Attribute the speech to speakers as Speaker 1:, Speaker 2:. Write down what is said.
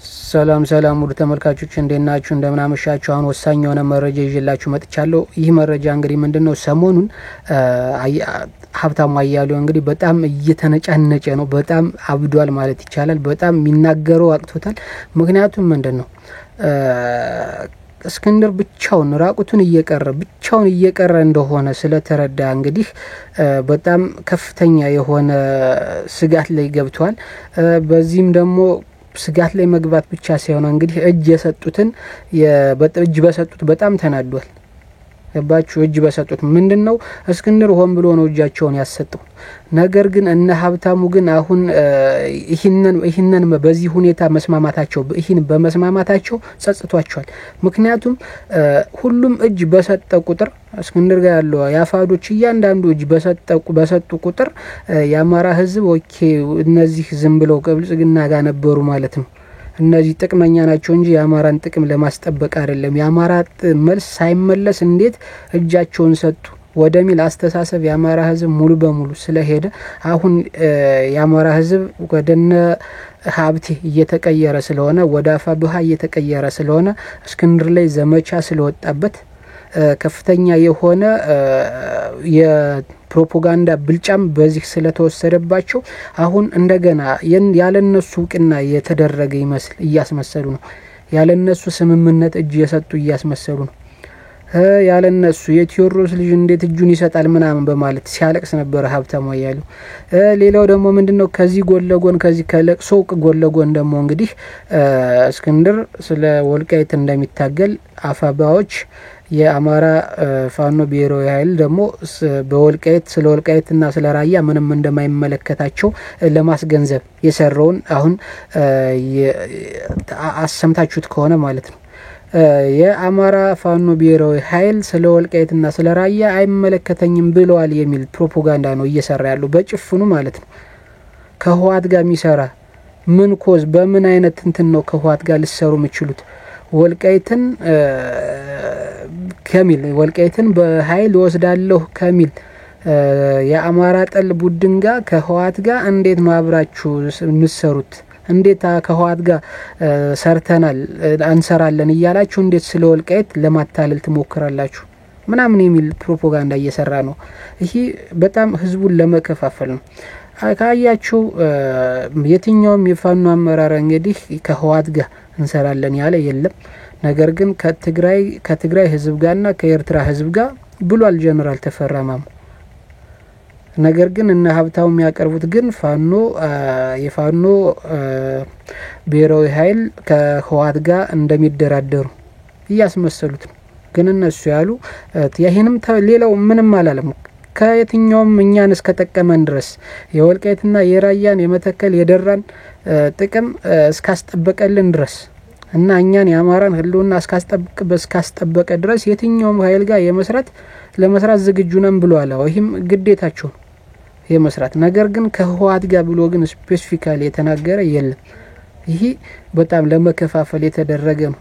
Speaker 1: ሰላም ሰላም ውድ ተመልካቾች እንደናችሁ እንደምናመሻችሁ አሁን ወሳኝ የሆነ መረጃ ይዤላችሁ መጥቻለሁ። ይህ መረጃ እንግዲህ ምንድነው ሰሞኑን ሀብታሙ አያሌው እንግዲህ በጣም እየተነጫነጨ ነው። በጣም አብዷል ማለት ይቻላል። በጣም የሚናገረው አቅቶታል። ምክንያቱም ምንድነው እስክንድር ብቻውን ራቁቱን እየቀረ እንደሆነ ስለተረዳ እንግዲህ በጣም ከፍተኛ የሆነ ስጋት ላይ ገብቷል። በዚህም ደግሞ ስጋት ላይ መግባት ብቻ ሳይሆን እንግዲህ እጅ በሰጡት በጣም ተናዷል። ገባችሁ? እጅ በሰጡት ምንድነው እስክንድር ሆን ብሎ ነው እጃቸውን ያሰጠው። ነገር ግን እነ ሀብታሙ ግን አሁን ይህንን በዚህ ሁኔታ በመስማማታቸው ጸጽቷቸዋል። ምክንያቱም ሁሉም እጅ በሰጠ ቁጥር እስክንድር ጋር ያለው ያፋዶች እያንዳንዱ እጅ በሰጡ ቁጥር የአማራ ህዝብ ኦኬ እነዚህ ዝም ብለው ከብልጽግና ጋር ነበሩ ማለት ነው። እነዚህ ጥቅመኛ ናቸው እንጂ የአማራን ጥቅም ለማስጠበቅ አይደለም። የአማራ መልስ ሳይመለስ እንዴት እጃቸውን ሰጡ ወደሚል አስተሳሰብ የአማራ ህዝብ ሙሉ በሙሉ ስለሄደ አሁን የአማራ ህዝብ ወደነ ሀብቴ እየተቀየረ ስለሆነ ወደ አፋብሃ እየተቀየረ ስለሆነ እስክንድር ላይ ዘመቻ ስለወጣበት ከፍተኛ የሆነ የፕሮፓጋንዳ ብልጫም በዚህ ስለተወሰደባቸው አሁን እንደገና ያለነሱ ቅና የተደረገ ይመስል እያስመሰሉ ነው። ያለነሱ ስምምነት እጅ የሰጡ እያስመሰሉ ነው። ያለነሱ የቴዎድሮስ ልጅ እንዴት እጁን ይሰጣል ምናምን በማለት ሲያለቅስ ነበር ሀብታሙ አያሌው። ሌላው ደግሞ ምንድነው ከዚህ ጎለጎን ከዚህ ከለቅሶ ጎለጎን ደግሞ እንግዲህ እስክንድር ስለ ወልቃይት እንደሚታገል አፋባዎች የአማራ ፋኖ ብሔራዊ ኃይል ደግሞ በወልቃይት ስለ ወልቃይትና ስለ ራያ ምንም እንደማይመለከታቸው ለማስገንዘብ የሰራውን አሁን አሰምታችሁት ከሆነ ማለት ነው። የአማራ ፋኖ ብሔራዊ ኃይል ስለ ወልቃይትና ስለ ራያ አይመለከተኝም ብለዋል የሚል ፕሮፓጋንዳ ነው እየሰራ ያለው በጭፍኑ ማለት ነው። ከህዋት ጋር የሚሰራ ምን ኮዝ በምን አይነት እንትን ነው ከህዋት ጋር ሊሰሩ የሚችሉት? ወልቃይትን በኃይል ወስዳለሁ ከሚል የአማራ ጠል ቡድን ጋር ከህዋት ጋር እንዴት ነው አብራችሁ ምሰሩት? እንዴት ከህዋት ጋር ሰርተናል አንሰራለን እያላችሁ እንዴት ስለ ወልቃይት ለማታለል ትሞክራላችሁ? ምናምን የሚል ፕሮፓጋንዳ እየሰራ ነው። ይሄ በጣም ህዝቡን ለመከፋፈል ነው። ካያችሁ የትኛውም የፋኖ አመራር እንግዲህ ከህዋት ጋር እንሰራለን ያለ የለም። ነገር ግን ከትግራይ ህዝብ ጋርና ከኤርትራ ህዝብ ጋር ብሏል ጀነራል ተፈራ ማሞ። ነገር ግን እነ ሀብታው የሚያቀርቡት ግን የፋኖ ብሔራዊ ኃይል ከህዋት ጋር እንደሚደራደሩ እያስመሰሉት ነው። ግን እነሱ ያሉ ይሄንም ሌላው ምንም አላለም። ከየትኛውም እኛን እስከተጠቀመን ድረስ የወልቃይትና የራያን የመተከል የደራን ጥቅም እስካስጠበቀልን ድረስ እና እኛን የአማራን ህልውና እስካስጠበቀ ድረስ የትኛውም ኃይል ጋር ለመስራት ዝግጁ ነን ብለዋል። ይህም ግዴታቸው ነው የመስራት። ነገር ግን ከህዋት ጋር ብሎ ግን ስፔሲፊካሊ የተናገረ የለም። ይሄ በጣም ለመከፋፈል የተደረገ ነው።